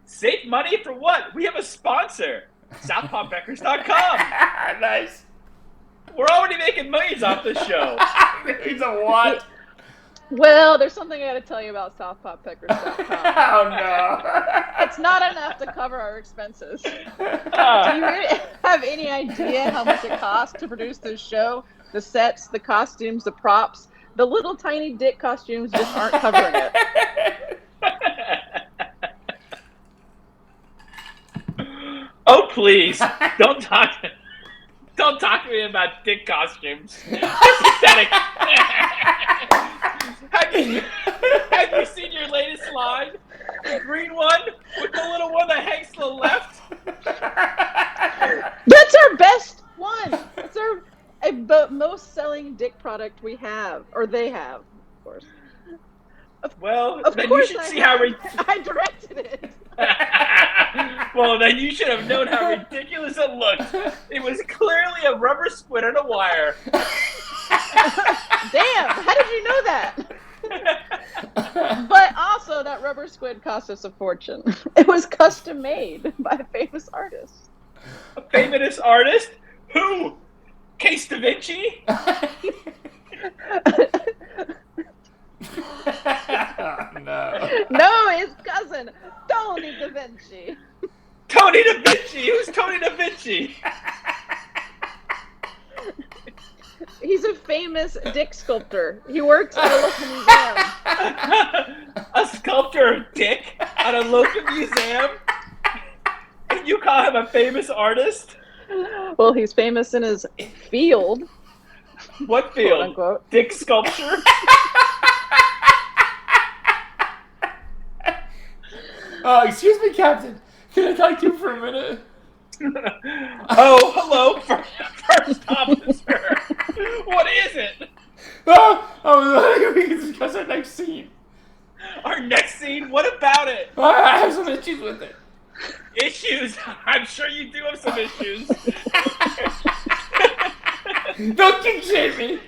Save money for what? We have a sponsor. SouthPopBeckers.com. Nice. We're already making millions off this show. He's a what? Well, there's something I got to tell you about SouthPopPeckers.com. Oh no. It's not enough to cover our expenses. Do you Uh, really have any idea how much it costs to produce this show? The sets, the costumes, the props, the little tiny dick costumes just aren't covering it. please, don't talk to me about dick costumes. They're pathetic. Have you seen your latest line? The green one with the little one that hangs to the left? That's our best one. It's our most selling dick product we have, or they have, of course. Well, Of then course you should I see have. how I directed it. Well, then you should have known how ridiculous it looked. It was clearly a rubber squid on a wire. Damn, how did you know that? But also, that rubber squid cost us a fortune. It was custom made by a famous artist. A famous artist? Who? Case Da Vinci? No. No, his cousin, Tony Da Vinci. Tony Da Vinci? Who's Tony Da Vinci? He's a famous dick sculptor. He works at a local museum. A sculptor of dick at a local museum? And you call him a famous artist? Well, he's famous in his field, What quote field? unquote. Dick sculpture? Excuse me, Captain. Can I talk to you for a minute? Oh, hello, first officer. What is it? We can discuss our next scene. Our next scene? What about it? I have some issues with it. Issues? I'm sure you do have some issues. Don't kick shame me.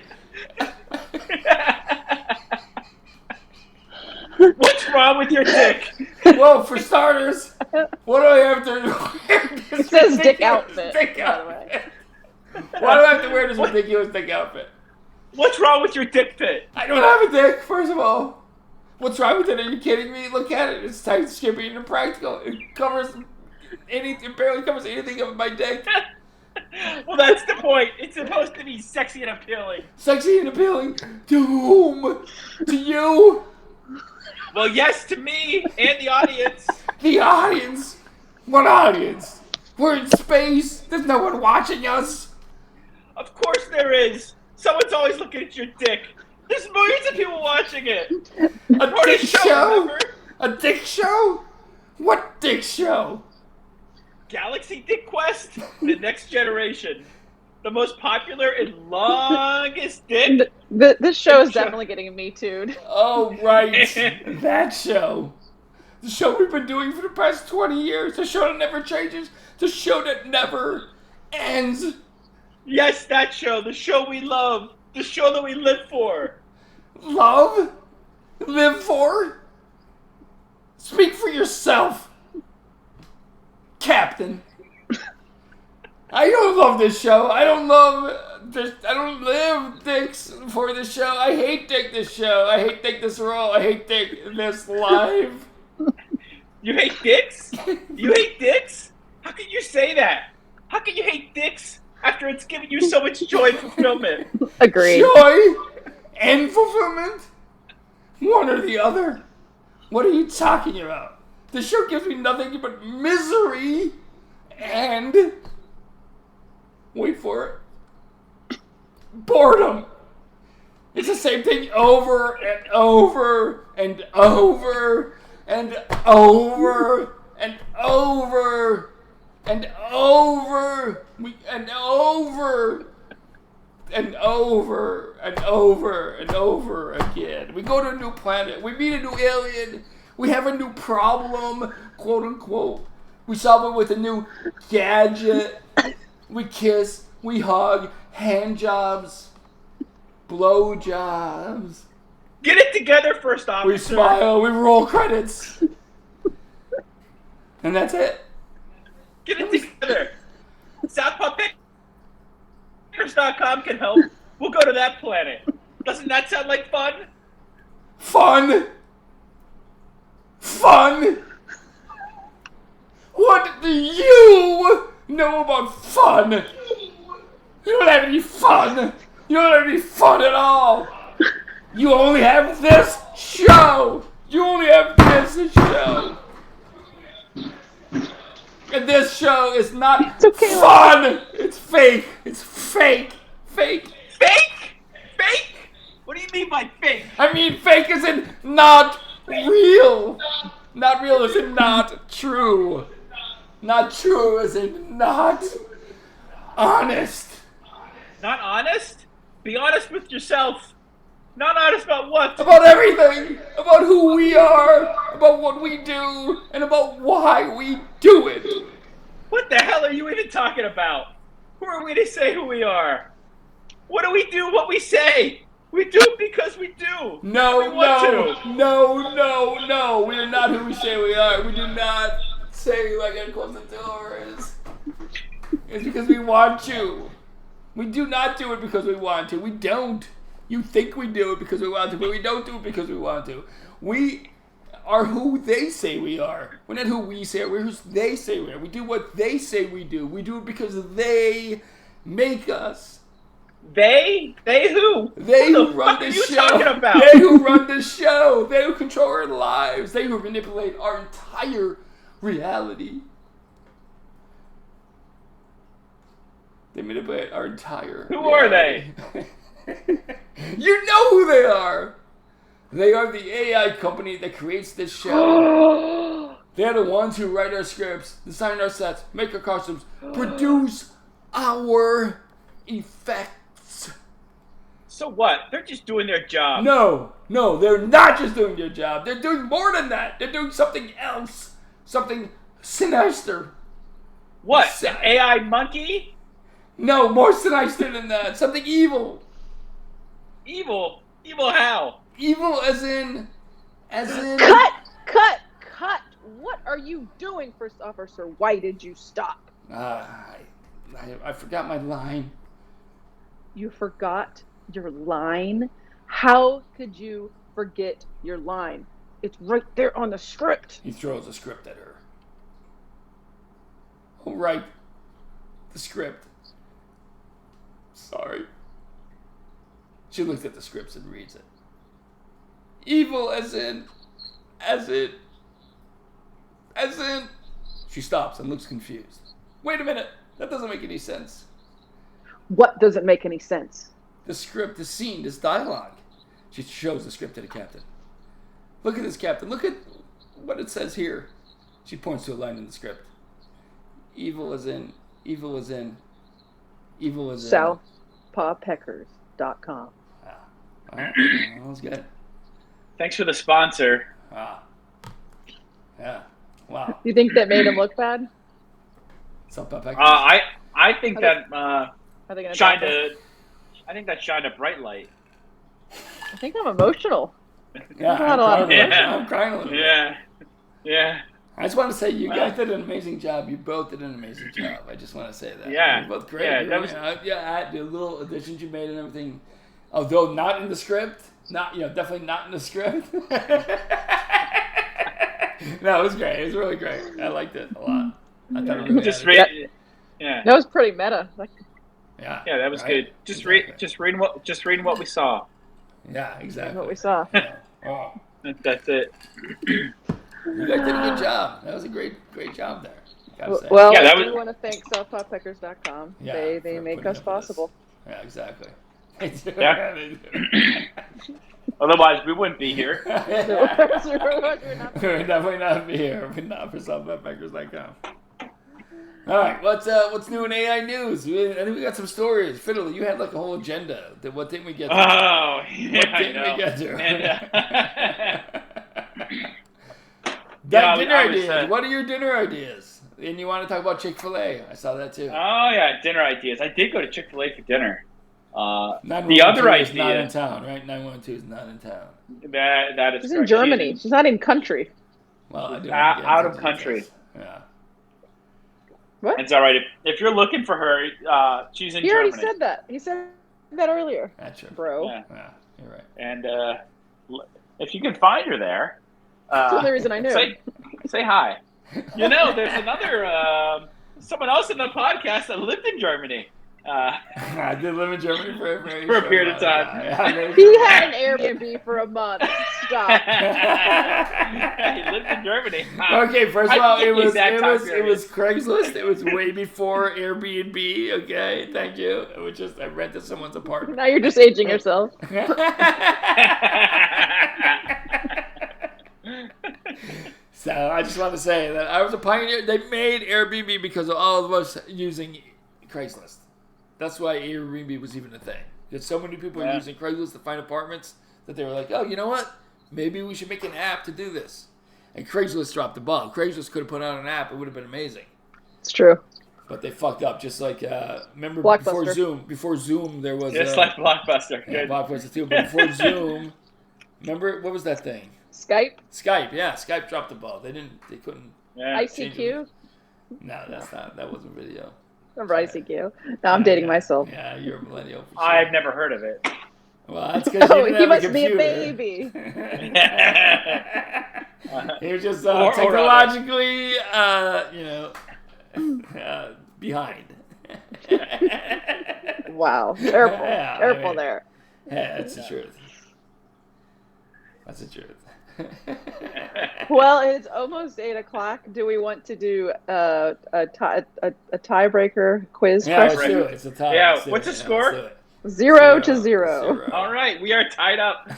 What's wrong with your dick? Well, for starters, what do I have to wear? It says dick outfit, Dick by the way. outfit. Why do I have to wear this ridiculous dick outfit? What's wrong with your dick fit? I don't have a dick, first of all. What's wrong with it? Are you kidding me? Look at it. It's tight, skimpy, and impractical. It barely covers anything of my dick. Well, that's the point. It's supposed to be sexy and appealing. Sexy and appealing to whom? To you? Well, yes, to me and the audience. The audience? What audience? We're in space. There's no one watching us. Of course there is. Someone's always looking at your dick. There's millions of people watching it. A What dick a show? remember? A dick show? What dick show? Galaxy Dick Quest, the next generation. The most popular and longest dick. This show is definitely getting me too'd. Oh, right. That show. The show we've been doing for the past 20 years. The show that never changes. The show that never ends. Yes, that show. The show we love. The show that we live for. Love? Live for? Speak for yourself, Captain. I don't love this show. I don't live dicks for this show. I hate Dick this show. I hate Dick this role. I hate Dick this live. You hate dicks? You hate dicks? How can you say that? How can you hate dicks after it's giving you so much joy and fulfillment? Agreed. Joy and fulfillment? One or the other? What are you talking about? The show gives me nothing but misery and... wait for it. Boredom. It's the same thing over and over and over and over and over and over and over and over and over and over again. We go to a new planet. We meet a new alien. We have a new problem, quote unquote. We solve it with a new gadget. We kiss. We hug. Hand jobs. Blow jobs. Get it together, first officer. We smile. We roll credits. And that's it. Get it together. SouthPawPickers.com can help. We'll go to that planet. Doesn't that sound like fun? Fun. Fun. What do you know about fun? You don't have any fun. You don't have any fun at all. You only have this show. You only have this show. And this show is not It's okay, fun. It's fake. It's fake. Fake. Fake? Fake? What do you mean by fake? I mean, fake as in not real. Not real as in not true. Not true as in not honest. Not honest? Be honest with yourself. Not honest about what? About everything. About who we are. About what we do. And about why we do it. What the hell are you even talking about? Who are we to say who we are? What do we do what we say? We do it because we do. No, We want no. We are not who we say we are. We do not say like I close the doors. It's because we want to. We do not do it because we want to. We don't. You think we do it because we want to, but we don't do it because we want to. We are who they say we are. We're not who we say we are. We're who they say we are. We do what they say we do. We do it because they make us. They? They who? They What who the run fuck are this you show. talking about? They who run this show. They who control our lives. They who manipulate our entire reality. They manipulate our entire Who are reality. You know who they are. They are the AI company that creates this show. They're the ones who write our scripts, design our sets, make our costumes, produce our effects. So what? They're just doing their job. No, they're not just doing their job. They're doing more than that. They're doing something else. Something sinister. What? Sa- An AI monkey? No, more sinister than that. Something evil. Evil? Evil how? Evil as in... Cut! What are you doing, first officer? Why did you stop? I forgot my line. You forgot your line? How could you forget your line? It's right there on the script. He throws a script at her. All right. The script. Sorry. She looks at the scripts and reads it. Evil as in... She stops and looks confused. Wait a minute. That doesn't make any sense. What doesn't make any sense? The script, the scene, this dialogue. She shows the script to the captain. Look at this, Captain. Look at what it says here. She points to a line in the script. Evil as in... SouthpawPeckers.com. That was good. Thanks for the sponsor. Yeah. Wow. You think that made him look bad? I think that Are they gonna shined drop it? I think that shined a bright light. I think I'm emotional. Yeah, Not a lot of I'm crying a little bit. Yeah. I just want to say you Wow. guys did an amazing job. You both did an amazing job. I just want to say that. Yeah. You're both great. Yeah, You that know, was- the little additions you made and everything, although not in the script, definitely not in the script. No, it was great. It was really great. I liked it a lot. I thought it really Just added- read. Yeah. That was pretty meta. Like, Yeah, Yeah, that was right? good. Just Exactly. reading what we saw. Yeah, exactly. what we saw. Oh, That's it. you guys did a good job. That was a great job there. Gotta say. Well, Yeah, that I was- do want to thank SouthpawPeckers.com. Yeah, They for make putting us up with possible. this. Yeah, exactly. They do. Yeah. They do. Otherwise, we wouldn't be here. We're definitely not be here. We're not for SouthpawPeckers.com. All right, what's new in AI news? I think we got some stories. Fiddle, you had like a whole agenda. What didn't we get to? Oh, yeah, What I didn't know. we get to? And, Dinner I was, ideas. What are your dinner ideas? And you want to talk about Chick-fil-A? I saw that too. oh yeah, dinner ideas. I did go to Chick-fil-A for dinner. The 912 other is not in idea town, right? 912 is not in town. that is She's in correct. Germany. She's not in country. Well, I do Out of country. Yeah. What? It's all right if you're looking for her. She's in He already Germany. said that. He said that earlier, That's true. bro. Yeah. Yeah, you're right. And if you can find her there, That's the only reason I knew. say hi. You know, there's another someone else in the podcast that lived in Germany. I did live in Germany for a For a period of time. Yeah, He had an Airbnb for a month. Stop. He lived in Germany. Okay, first of I all, forget the exact time it period. was Craigslist. It was way before Airbnb. Okay, thank you. It was just I rented someone's apartment. Now you're just aging yourself. So I just want to say that I was a pioneer. They made Airbnb because of all of us using Craigslist. That's why Airbnb was even a thing. Because so many people were using Craigslist to find apartments that they were like, oh, you know what? Maybe we should make an app to do this. And Craigslist dropped the ball. Craigslist could have put out an app. It would have been amazing. It's true. But they fucked up. Just like, remember Blockbuster. before Zoom, there was... Just like Blockbuster. Yeah, Good. Blockbuster too. But before Zoom, remember, what was that thing? Skype, Skype, yeah. Skype dropped the ball. They couldn't... Yeah. ICQ. No, that wasn't video. Remember ICQ? No, I'm dating myself. Yeah, you're a millennial. For sure. I've never heard of it. Well, that's because Oh, you he didn't have must a be a computer. baby. You're just Or technologically, behind. Wow. Careful. Yeah, Careful I mean- there. Yeah, that's the truth. That's the truth. Well, it's almost 8:00. Do we want to do a tiebreaker quiz Yeah, let's question? do it. It's a tie. Yeah, Let's do what's it. the score? Let's do it. 0 to 0. All right, we are tied up.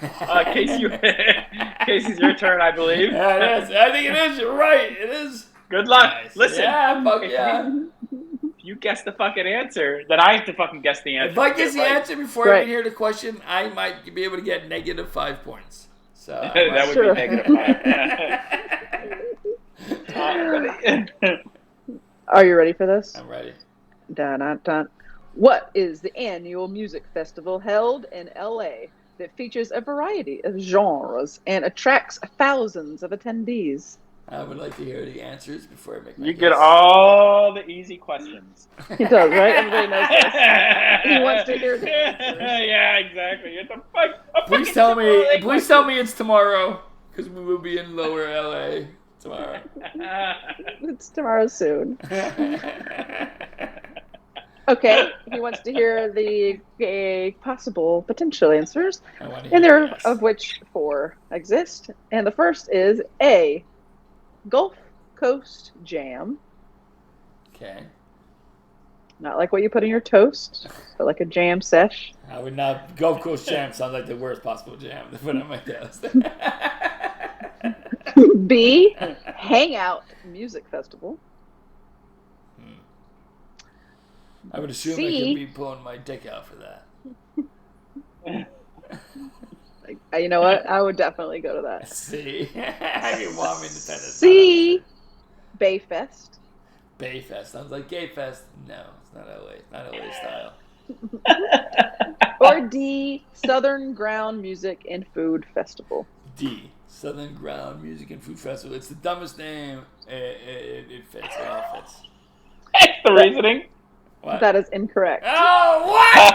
Casey's your turn, I believe. Yeah, it is. I think it is. You're right. It is. Good luck. Nice. Listen, Yeah, fuck if yeah. if you guess the fucking answer, then I have to fucking guess the answer. If I guess the Right. answer before I Right. even hear the question, I might be able to get -5 points. So I that might- would Sure. be -5. Are you ready for this? I'm ready. Dun, dun, dun. What is the annual music festival held in LA that features a variety of genres and attracts thousands of attendees? I would like to hear the answers before I make my You guess. get all the easy questions. He does, right? Everybody knows this. He wants to hear the answers. Yeah, exactly. It's a Please tell me. Please tell me it's tomorrow, because we will be in Lower LA tomorrow. It's tomorrow soon. Okay, he wants to hear the possible potential answers, I want to and hear there yes. of which 4 exist. And the first is A, Gulf Coast Jam. Okay. Not like what you put in your toast, but like a jam sesh. I would not. Gulf Coast Jam sounds like the worst possible jam to put on my toast. B, Hangout Music Festival. I would assume I C. could be pulling my dick out for that. You know what? I would definitely go to that. See? I didn't want me to say this. C, Bayfest. Bayfest sounds like Gay Fest. No, it's not LA. It's not LA style. Or D, Southern Ground Music and Food Festival. D, Southern Ground Music and Food Festival. It's the dumbest name. It fits. It all fits. That's the reasoning. What? That is incorrect. Oh, what?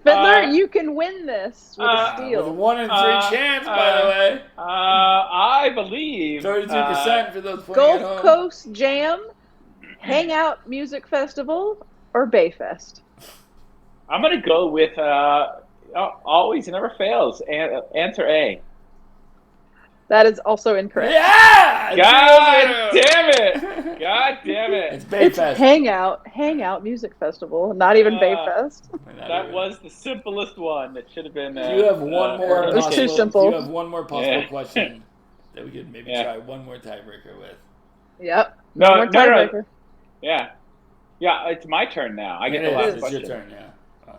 Fiddler, you can win this with a With a steal. 1 in 3 chance, by the way. I believe 32% for those playing at Gulf home. Coast Jam, Hangout Music Festival, or Bayfest? I'm gonna go with always, it never fails. Answer A. That is also incorrect. Yeah! God damn it! God damn It's it! It's Bayfest. Hangout Music Festival, not even Bayfest. That was the simplest one. That should have been. Do you have one more? It was too possible- simple. Do you have one more possible Yeah. question that we could maybe Yeah. try one more tiebreaker with? Yep. No, More no. tiebreaker. Yeah, it's my turn now. I get It the is. last It's question. your turn, yeah. Oh.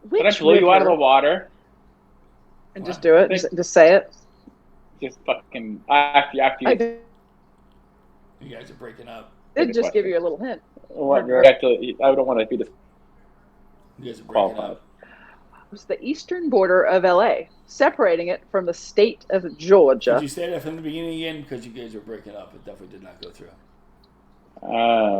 Which Did I blow you out of the river- water? And just do it. Just say it. Just fucking after I you. did You guys are breaking up. just give you a little hint. What, I don't want to be the You guys are breaking qualified. up. It was the eastern border of LA, separating it from the state of Georgia. Did you say that from the beginning again? Because you guys were breaking up. It definitely did not go through.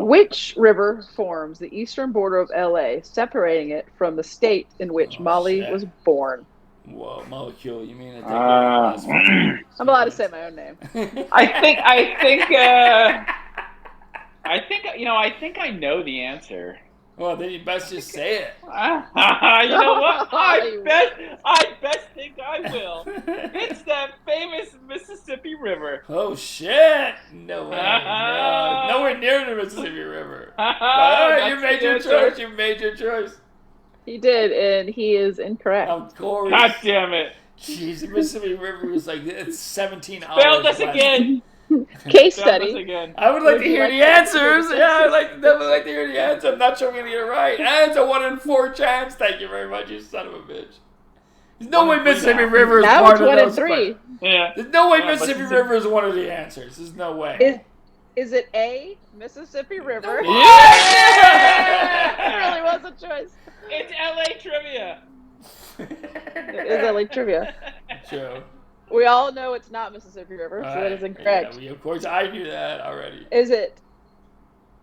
Which river forms the eastern border of LA, separating it from the state in which Oh, Molly shit. was born? Whoa, molecule. You mean it? I'm allowed to say my own name. I think I know the answer. Well, then you best just say it. You know what? I best think I will. It's that famous Mississippi River. Oh shit! No way. No. Nowhere near the Mississippi River. All right, you made your choice. You made your choice. He did, and he is incorrect. Of course. God damn it. Jeez, the Mississippi River was like, it's 17 hours. Failed us west. again. Case Failed us study. again. I would like Would to you hear like the that? answers. Yeah, definitely like to hear the answer. I'm not sure we're going to get it right. And it's a 1 in 4 chance. Thank you very much, you son of a bitch. There's no way Mississippi River is Now part it's of 1 in those 3. questions. Yeah. There's no way Yeah, Mississippi Mississippi- River is one of the answers. There's no way. Is it A, Mississippi River? Yeah! It really was a choice. It's LA trivia. It is LA trivia. True. We all know it's not Mississippi River, so that is incorrect. Yeah, of course, I knew that already. Is it?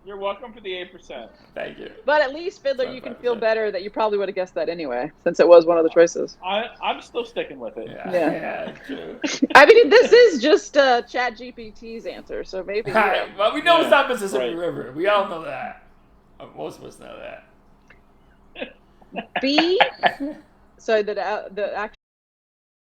You're welcome for the 8%. Thank you. But at least, Fiddler, you can feel 25%. better that you probably would have guessed that anyway, since it was one of the choices. I'm still sticking with it. Yeah, true. I mean, this is just ChatGPT's answer, so maybe. You know. Well, we know it's Yeah, not Mississippi right. River. We all know that. Most of us know that. B. So the actual